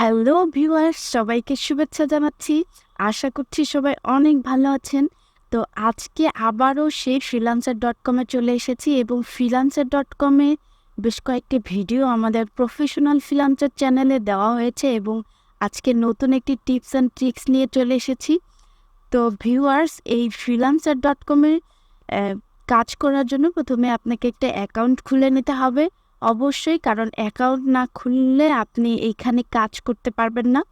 Hello viewers, সবাইকে শুভেচ্ছা জানাচ্ছি। আশা করছি সবাই অনেক ভালো আছেন। তো আজকে আবারও সেই freelancer.com-এ চলে এসেছি এবং freelancer.com-এ বেশ কয়েকটি ভিডিও আমাদের প্রফেশনাল ফ্রিল্যান্সার চ্যানেলে দেওয়া হয়েছে এবং আজকে নতুন একটি টিপস অ্যান্ড ট্রিক্স নিয়ে চলে এসেছি। তো ভিউয়ার্স, এই freelancer.com-এ কাজ করার জন্য প্রথমে আপনাকে একটা অ্যাকাউন্ট খুলে নিতে হবে অবশ্যই, কারণ অ্যাকাউন্ট না খুললে আপনি এইখানে কাজ করতে পারবেন না।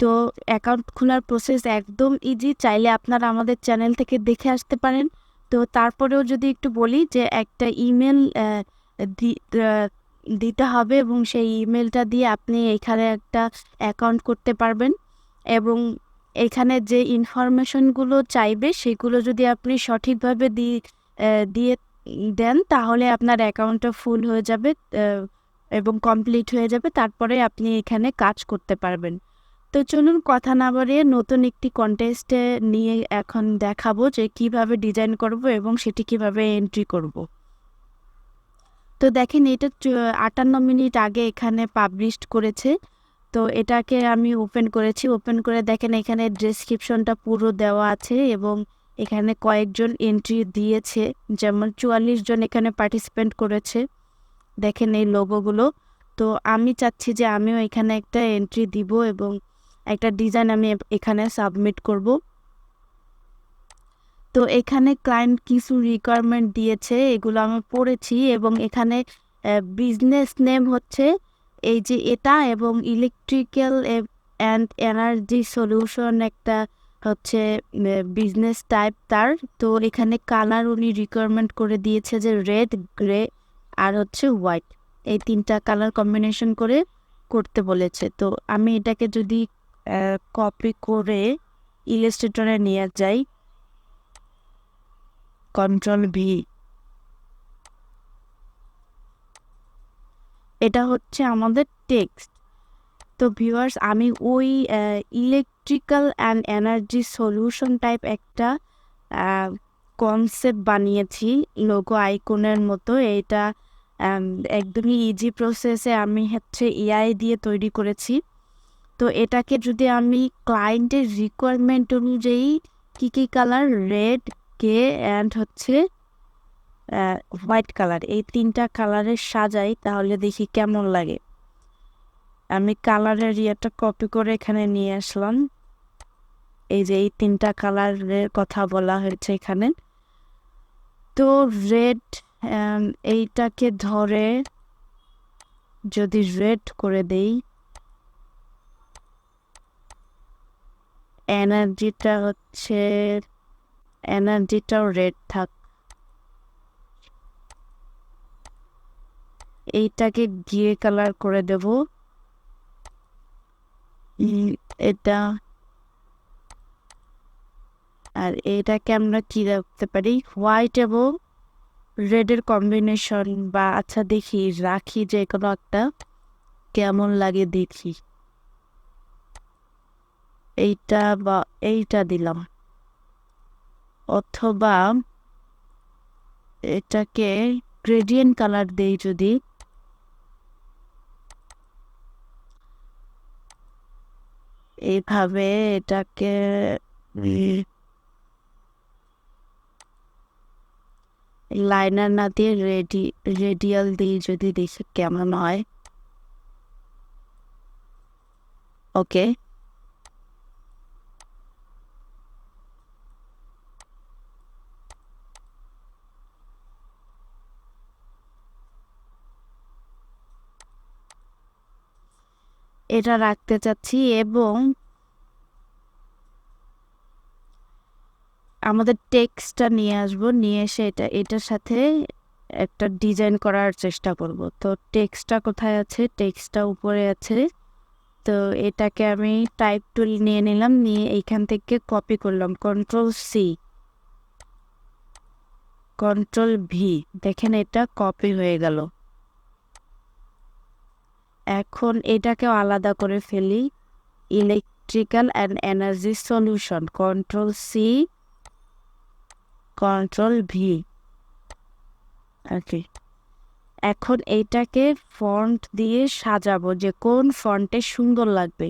তো অ্যাকাউন্ট খোলার প্রসেস একদম ইজি, চাইলে আপনারা আমাদের চ্যানেল থেকে দেখে আসতে পারেন। তো তারপরেও যদি একটু বলি যে একটা ইমেল দিতে হবে এবং সেই ইমেলটা দিয়ে আপনি এখানে একটা অ্যাকাউন্ট করতে পারবেন এবং এখানে যে ইনফরমেশনগুলো চাইবে সেগুলো যদি আপনি সঠিকভাবে দিয়ে দেন তাহলে আপনার অ্যাকাউন্টটা ফুল হয়ে যাবে এবং কমপ্লিট হয়ে যাবে। তারপরে আপনি এখানে কাজ করতে পারবেন। তো চলুন কথা না বাড়িয়ে নতুন একটি কন্টেস্টে নিয়ে এখন দেখাবো যে কিভাবে ডিজাইন করব এবং সেটি কিভাবে এন্ট্রি করব। তো দেখেন, এটা 58 মিনিট আগে এখানে পাবলিশড করেছে। তো এটাকে আমি ওপেন করেছি। ওপেন করে দেখেন এখানে ডেসক্রিপশনটা পুরো দেওয়া আছে এবং এখানে কয়েকজন এন্ট্রি দিয়েছে, যেমন 44 জন এখানে পার্টিসিপেন্ট করেছে। দেখেন এই লোগোগুলো। তো আমি চাচ্ছি যে আমিও এখানে একটা এন্ট্রি দিব এবং একটা ডিজাইন আমি এখানে সাবমিট করব। তো এখানে ক্লায়েন্ট কিছু রিকোয়ারমেন্ট দিয়েছে, এগুলো আমি পড়েছি এবং এখানে বিজনেস নেম হচ্ছে এই যে এটা, এবং ইলেকট্রিক্যাল অ্যান্ড এনার্জি সলিউশন একটা হচ্ছে বিজনেস টাইপ তার। তো এখানে কালার উনি রিকোয়ারমেন্ট করে দিয়েছে যে রেড, গ্রে আর হচ্ছে হোয়াইট, এই তিনটা কালার কম্বিনেশন করে করতে বলেছে। তো আমি এটাকে যদি কপি করে ইলাস্ট্রেটরে নিয়ে যাই, Ctrl+V, এটা হচ্ছে আমাদের টেক্সট। তো ভিউয়ার্স, আমি ওই electrical and energy solution type একটা কনসেপ্ট বানিয়েছি লোগো আইকনের মতো। এটা একদমই ইজি প্রসেসে আমি হচ্ছে এআই দিয়ে তৈরি করেছি। তো এটাকে যদি আমি ক্লায়েন্টের রিকোয়ারমেন্ট অনুযায়ী কী কালার, রেড, কে অ্যান্ড হচ্ছে হোয়াইট কালার, এই তিনটা কালারের সাজাই তাহলে দেখি কেমন লাগে। আমি কালারের ইয়েটা কপি করে এখানে নিয়ে আসলাম। এই যে এই তিনটা কালারের কথা বলা হয়েছে এখানে। তো রেড, এইটাকে ধরে যদি রেড করে দেই, এনার্জিটাও রেড থাক। এইটাকে গ্রে কালার করে দেব। এটা আর এটাকে আমরা কি রাখতে পারি, হোয়াইট এবং রেডের কম্বিনেশন, বা আচ্ছা দেখি রাখি যে কোনো একটা, কেমন লাগে দেখি। এইটা বা এইটা দিলাম, অথবা এটাকে গ্রেডিয়েন্ট কালার দেই যদি, এইভাবে এটাকে লাইনার না দিয়ে রেডিয়াল দিই যদি, দেখি কেমন হয়। ওকে, এটা রাখতে চাচ্ছি এবং আমাদের টেক্সটটা নিয়ে আসবো, নিয়ে এসে এটার সাথে একটা ডিজাইন করার চেষ্টা করব। তো টেক্সটটা কোথায় আছে, টেক্সটটা উপরে আছে। তো এটাকে আমি টাইপ টুল নিয়ে নিলাম, নিয়ে এইখান থেকে কপি করলাম, Ctrl+C, Ctrl+V, দেখেন এটা কপি হয়ে গেল। এখন এটাকেও আলাদা করে ফেলি, electrical and energy solution, Ctrl+C, Ctrl+V। ওকে, এখন এইটাকে ফন্ট দিয়ে সাজাবো যে কোন ফন্টে সুন্দর লাগবে।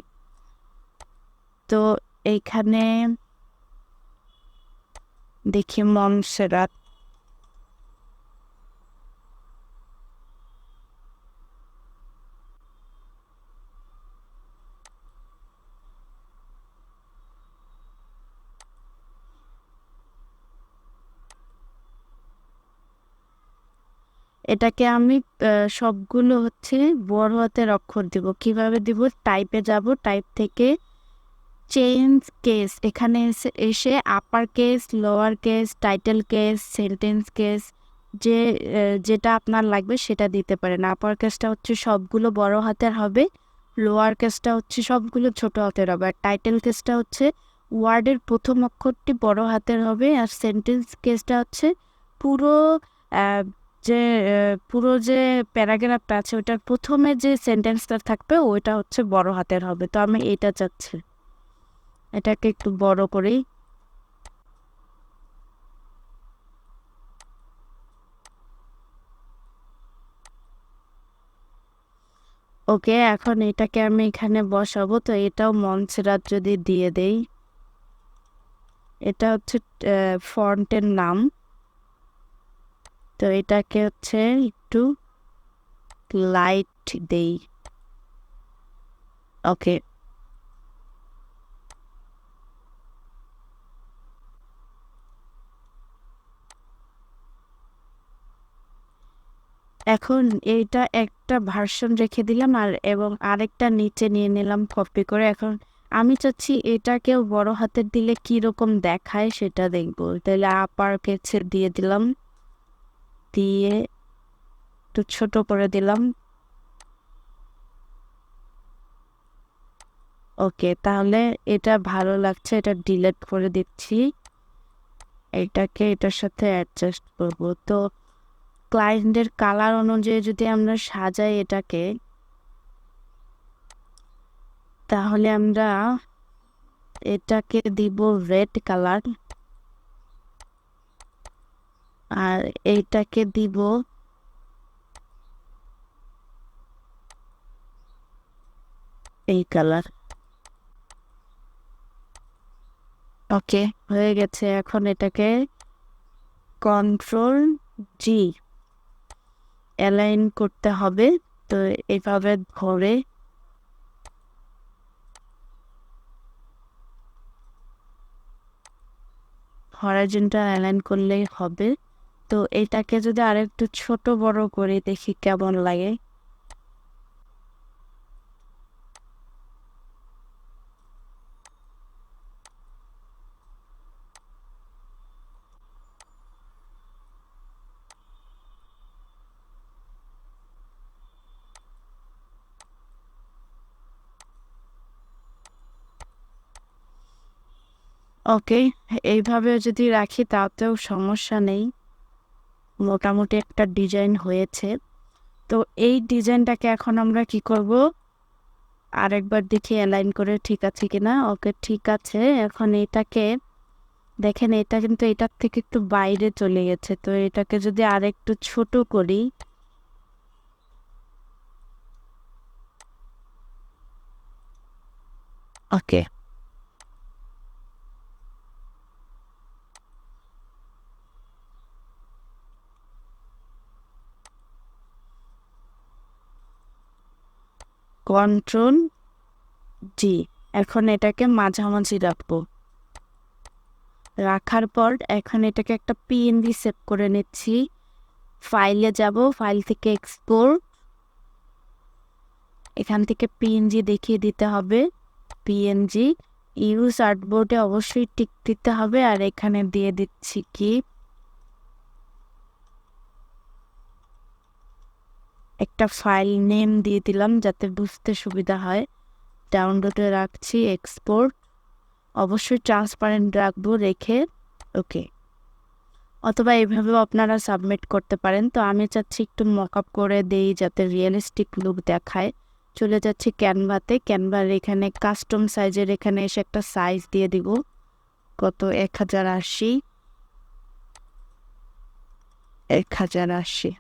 তো এইখানে দেখি মনসেরাত, এটাকে আমি সবগুলো হচ্ছে বড় হাতের অক্ষর দিব। কিভাবে দিব? টাইপে যাব, টাইপ থেকে চেঞ্জ কেস, এখানে এসে upper case, lower case, title case, sentence case, যে যেটা আপনার লাগবে সেটা দিতে পারেন। আপার কেসটা হচ্ছে সবগুলো বড় হাতের হবে, লোয়ার কেসটা হচ্ছে সবগুলো ছোট হাতের হবে, আর টাইটেল কেসটা হচ্ছে ওয়ার্ডের প্রথম অক্ষরটি বড় হাতের হবে, আর সেন্টেন্স কেসটা হচ্ছে পুরো আহ, যে পুরো প্যারাগ্রাফটা আছে ওটার প্রথমে যে সেন্টেন্সটা থাকবে ওইটা হচ্ছে বড় হাতের হবে। তো আমি এটা চাচ্ছি, এটাকে একটু বড় করি। ওকে, এখন এটাকে আমি এখানে বসাবো। তো এটাও মনসেরাত যদি দিয়ে দেই, এটা হচ্ছে ফন্টের নাম। তো এটাকে হচ্ছে একটু লাইট দেই। ওকে, এখন এইটা একটা ভার্সন রেখে দিলাম, আর এবং আরেকটা নিচে নিয়ে নিলাম কপি করে। এখন আমি চাচ্ছি এটাকেও বড় হাতের দিলে কি রকম দেখায় সেটা দেখবো। তাহলে আপার কেসে দিয়ে দিলাম, দিয়ে একটু ছোট করে দিলাম। ওকে, তাহলে এটা ভালো লাগছে, এটা ডিলিট করে দিচ্ছি। এটাকে এটার সাথে অ্যাডজাস্ট করব। তো ক্লায়েন্টের কালার অনুযায়ী যদি আমরা সাজাই এটাকে, তাহলে আমরা এটাকে দিব রেড কালার, আর এইটাকে দিব এই কালার। ওকে, হয়ে গেছে। এখন এটাকে কন্ট্রোল জি অ্যালাইন করতে হবে। তো এইভাবে ধরে হরাইজন্টাল অ্যালাইন করলেই হবে। তো এটাকে যদি আরেকটু ছোট বড় করে দেখি কেমন লাগে। ওকে, এইভাবে যদি রাখি তাতেও সমস্যা নেই। মোটামুটি একটা ডিজাইন হয়েছে। তো এই ডিজাইনটাকে এখন আমরা কি করব, আরেকবার দেখি অ্যালাইন করে ঠিক আছে কিনা। ওকে, ঠিক আছে। এখন এটাকে দেখেন, এটা কিন্তু এটার থেকে একটু বাইরে চলে গেছে। তো এটাকে যদি আরেকটু ছোট করি, ওকে, কন্ট্রোল জি। এখন এটাকে মাঝামাঝি রাখবো। রাখার পর এখন এটাকে একটা পিএনজি সেভ করে নিচ্ছি। ফাইলে যাব, ফাইল থেকে এক্সপোর্ট, এখান থেকে পিএনজি দেখিয়ে দিতে হবে। পিএনজি ইউজ আর্টবোর্ডে অবশ্যই টিক দিতে হবে। আর এখানে দিয়ে দিচ্ছি কি একটা ফাইল নেম দিয়ে দিলাম যাতে বুঝতে সুবিধা হয়। ডাউনলোডে রাখছি, এক্সপোর্ট অবশ্যই ট্রান্সপারেন্ট রাখবো রেখে। ওকে, অথবা এইভাবেও আপনারা সাবমিট করতে পারেন। তো আমি চাচ্ছি একটু মকআপ করে দেই যাতে রিয়েলিস্টিক লুক দেখায়। চলে যাচ্ছি ক্যানভাতে, ক্যানভার এখানে কাস্টম সাইজের এখানে এসে একটা সাইজ দিয়ে দিব। কত? 1080, 1080।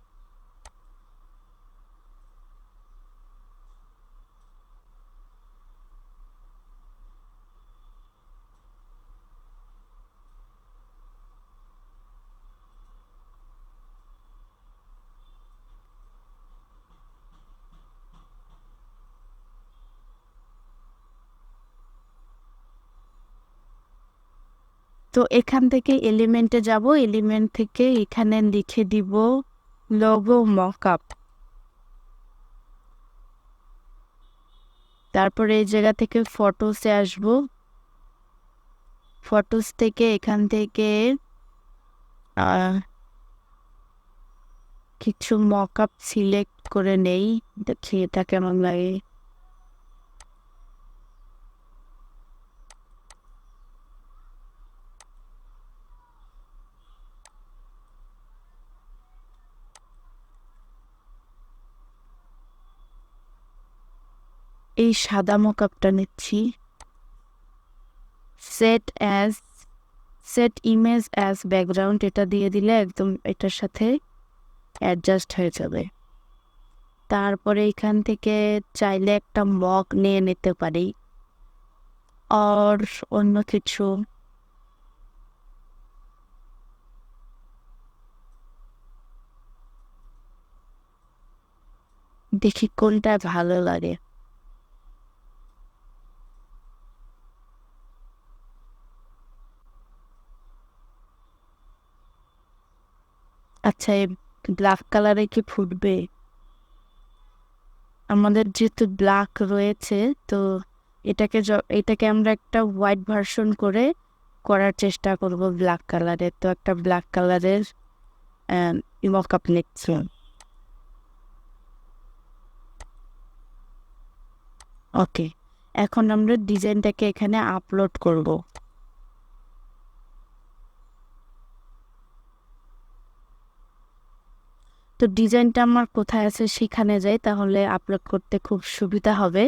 তো এখান থেকে এলিমেন্টে যাব, এলিমেন্ট থেকে এখানে লিখে দিব লোগো মকআপ। তারপরে এই জায়গা থেকে ফটোসে আসব, ফটোস থেকে এখান থেকে কিছু মকআপ সিলেক্ট করে নেই, দেখি এটা কেমন লাগে। এই সাদা মকআপটা নিচ্ছি। সেট ইমেজ অ্যাজ ব্যাকগ্রাউন্ড, এটা দিয়ে দিলে একদম এটার সাথে অ্যাডজাস্ট হয়ে যাবে। তারপরে এখান থেকে চাইলে একটা মগ নিয়ে নিতে পারি, আর অন্য কিছু। দেখি কোনটা ভালো লাগে। আচ্ছা, এই ব্ল্যাক কালারে কি ফুটবে? আমাদের যেহেতু ব্ল্যাক রয়েছে, তো এটাকে আমরা একটা হোয়াইট ভার্সন করার চেষ্টা করব ব্ল্যাক কালারে। তো একটা ব্ল্যাক কালারের মকআপ নিচ্ছি। ওকে, এখন আমরা ডিজাইনটাকে এখানে আপলোড করব। তো ডিজাইনটা আমার কোথায় আছে সেখানে যাই, তাহলে আপলোড করতে খুব সুবিধা হবে।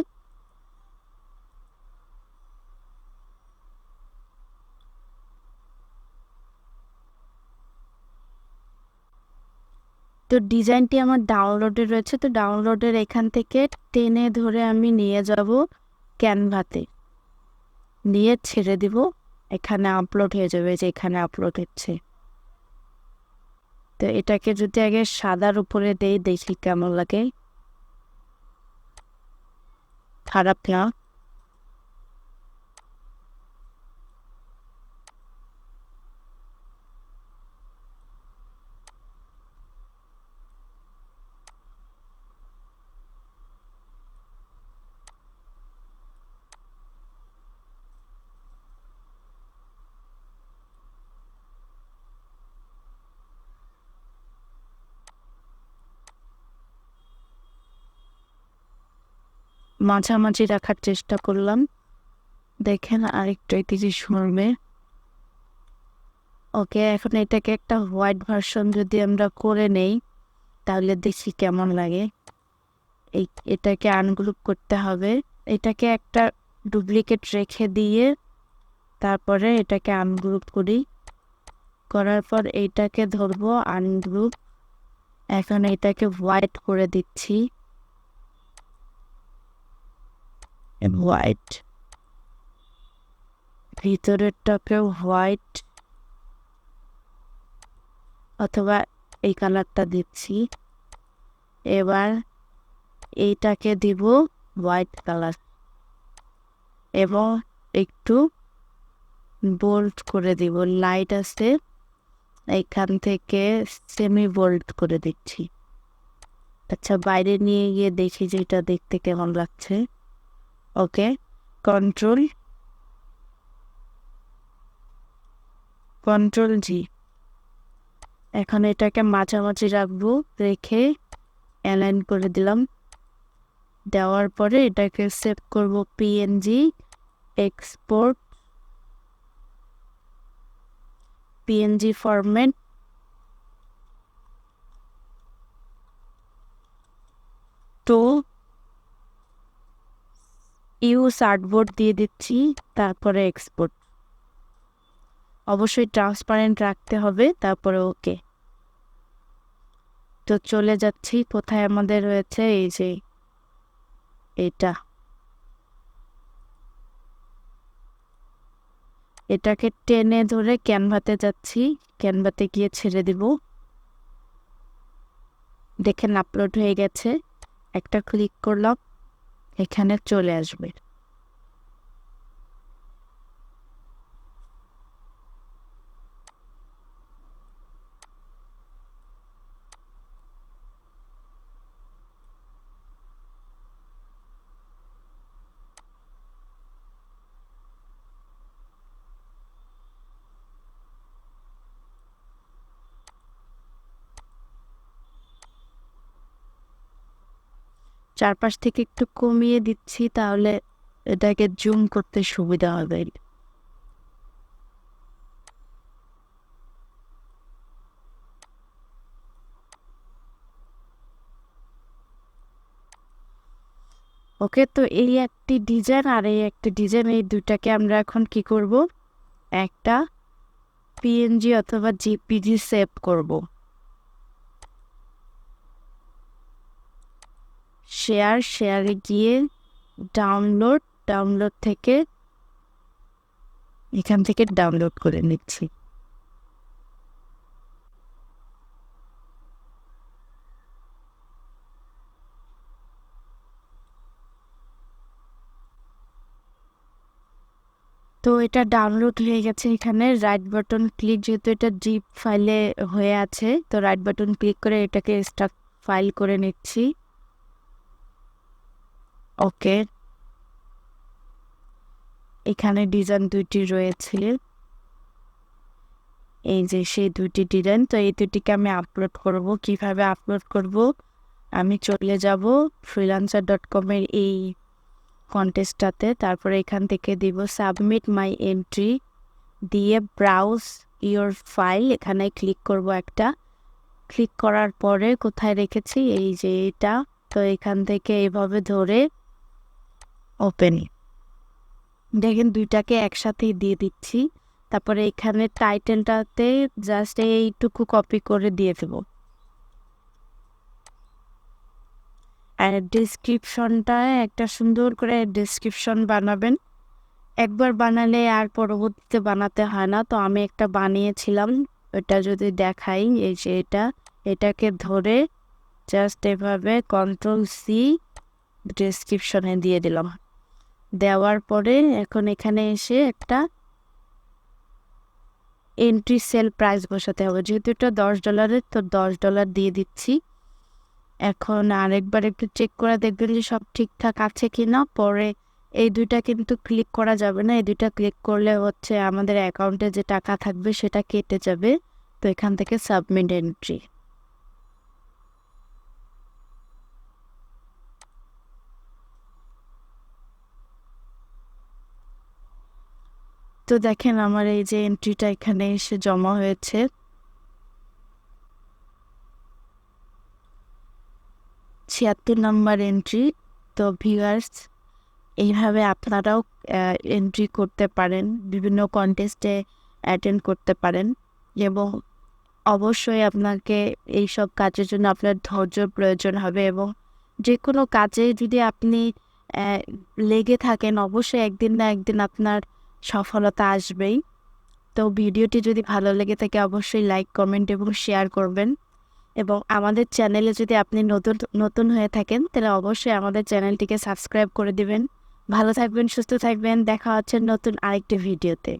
তো ডিজাইনটি আমার ডাউনলোডে রয়েছে, তো ডাউনলোডের এখান থেকে টেনে ধরে আমি নিয়ে যাব ক্যানভাতে, নিয়ে ছেড়ে দিব, এখানে আপলোড হয়ে যাবে, যে এখানে আপলোড হচ্ছে। তো এটাকে যদি আগে সাদার উপরে দেই, দেখি কেমন লাগে। খারাপ না। মাঝামাঝি রাখার চেষ্টা করলাম, দেখেন আরেকটু 30 সরবে। ওকে, এখন এটাকে একটা হোয়াইট ভার্সন যদি আমরা করে নেই, তাহলে দেখি কেমন লাগে। এটাকে আনগ্রুপ করতে হবে, এটাকে একটা ডুপ্লিকেট রেখে দিয়ে তারপরে এটাকে আনগ্রুপ করি, করার পর এইটাকে ধরবো আনগ্রুপ। এখন এটাকে হোয়াইট করে দিচ্ছি, হোয়াইট, ভিতরেরটাকে হোয়াইট অথবা এই কালারটা দিচ্ছি। এবার এইটাকে দিব হোয়াইট কালার এবং একটু বোল্ড করে দিব, লাইট আছে এইখান থেকে সেমি বোল্ড করে দিচ্ছি। আচ্ছা, বাইরে নিয়ে গিয়ে দেখি যে এটা দেখতে কেমন লাগছে। ওকে, কন্ট্রোল জি। এখন এটাকে মাঝামাঝি রাখবো, রেখে অ্যালাইন করে দিলাম। দেওয়ার পরে এটাকে সেভ করব পিএনজি, এক্সপোর্ট পিএনজি ফরম্যাট। তো ইউজ আর্টবোর্ড দিয়ে দিচ্ছি, তারপরে এক্সপোর্ট। অবশ্যই ট্রান্সপারেন্ট রাখতে হবে, তারপরে ওকে। তো চলে যাচ্ছি, কোথায় আমাদের রয়েছে, এই যে এটা, এটাকে টেনে ধরে ক্যানভাতে যাচ্ছি, ক্যানভাতে গিয়ে ছেড়ে দিব। দেখেন আপলোড হয়ে গেছে, একটা ক্লিক করলাম, এখানে চলে আসবে। চারপাশ থেকে একটু কমিয়ে দিচ্ছি, তাহলে এটাকে জুম করতে সুবিধা হবে। ওকে, তো এই একটি ডিজাইন আর এই একটি ডিজাইন, এই দুটাকে আমরা এখন কি করব, একটা পিএনজি অথবা জিপিজি সেভ করব। শেয়ারে গিয়ে ডাউনলোড থেকে এখান থেকে ডাউনলোড করে নিচ্ছি। তো এটা ডাউনলোড হয়ে গেছে। এখানে রাইট বাটন ক্লিক, যেহেতু এটা জিপ ফাইলে হয়ে আছে, তো রাইট বাটন ক্লিক করে এটাকে এক্সট্রাক্ট ফাইল করে নিচ্ছি। ওকে, এখানে ডিজাইন দুইটি রয়েছে, এই যে সেই দুইটি ডিজাইন। তো এই দুটিকে আমি আপলোড করব। কিভাবে আপলোড করব, আমি চলে যাব freelancer.com-এর এই কন্টেস্টটাতে, তারপরে এখান থেকে দিব সাবমিট মাই এন্ট্রি, দিয়ে ব্রাউজ ইওর ফাইল, এখানে ক্লিক করব একটা। ক্লিক করার পরে কোথায় রেখেছি, এই যে এটা, তো এখান থেকে এইভাবে ধরে ওপেন, দেখেন দুইটাকে একসাথেই দিয়ে দিচ্ছি। তারপরে এখানে টাইটেলটাতে জাস্ট এইটুকু কপি করে দিয়ে দেবো। আর ডিসক্রিপশনটায় একটা সুন্দর করে ডিসক্রিপশন বানাবেন। একবার বানালে আর পরবর্তীতে বানাতে হয় না। তো আমি একটা বানিয়েছিলাম, এটা যদি দেখাই, এই যে এটাকে ধরে জাস্ট এভাবে Ctrl+C ডিসক্রিপশনে দিয়ে দিলাম। দেওয়ার পরে এখন এখানে এসে একটা এন্ট্রি সেল প্রাইস বসাতে হবে, যেহেতু এটা $10, তো $10 দিয়ে দিচ্ছি। এখন আরেকবার একটু চেক করে দেখবেন যে সব ঠিকঠাক আছে কিনা। পরে এই দুইটা কিন্তু ক্লিক করা যাবে না, এই দুইটা ক্লিক করলে হচ্ছে আমাদের অ্যাকাউন্টে যে টাকা থাকবে সেটা কেটে যাবে। তো এখান থেকে সাবমিট এন্ট্রি। তো দেখেন আমার এই যে এন্ট্রিটা এখানে এসে জমা হয়েছে। 76 নম্বর এন্ট্রি। তো ভিউয়ার্স, এইভাবে আপনারাও এন্ট্রি করতে পারেন, বিভিন্ন কন্টেস্টে অ্যাটেন্ড করতে পারেন। এবং অবশ্যই আপনাকে এইসব কাজের জন্য আপনার ধৈর্যর প্রয়োজন হবে, এবং যে কোনো কাজে যদি আপনি লেগে থাকেন, অবশ্যই একদিন না একদিন আপনার সফলতা আসবেই। তো ভিডিওটি যদি ভালো লেগে থাকে অবশ্যই লাইক, কমেন্ট এবং শেয়ার করবেন। এবং আমাদের চ্যানেলে যদি আপনি নতুন হয়ে থাকেন, তাহলে অবশ্যই আমাদের চ্যানেলটিকে সাবস্ক্রাইব করে দিবেন। ভালো থাকবেন, সুস্থ থাকবেন, দেখা হচ্ছে নতুন আরেকটি ভিডিওতে।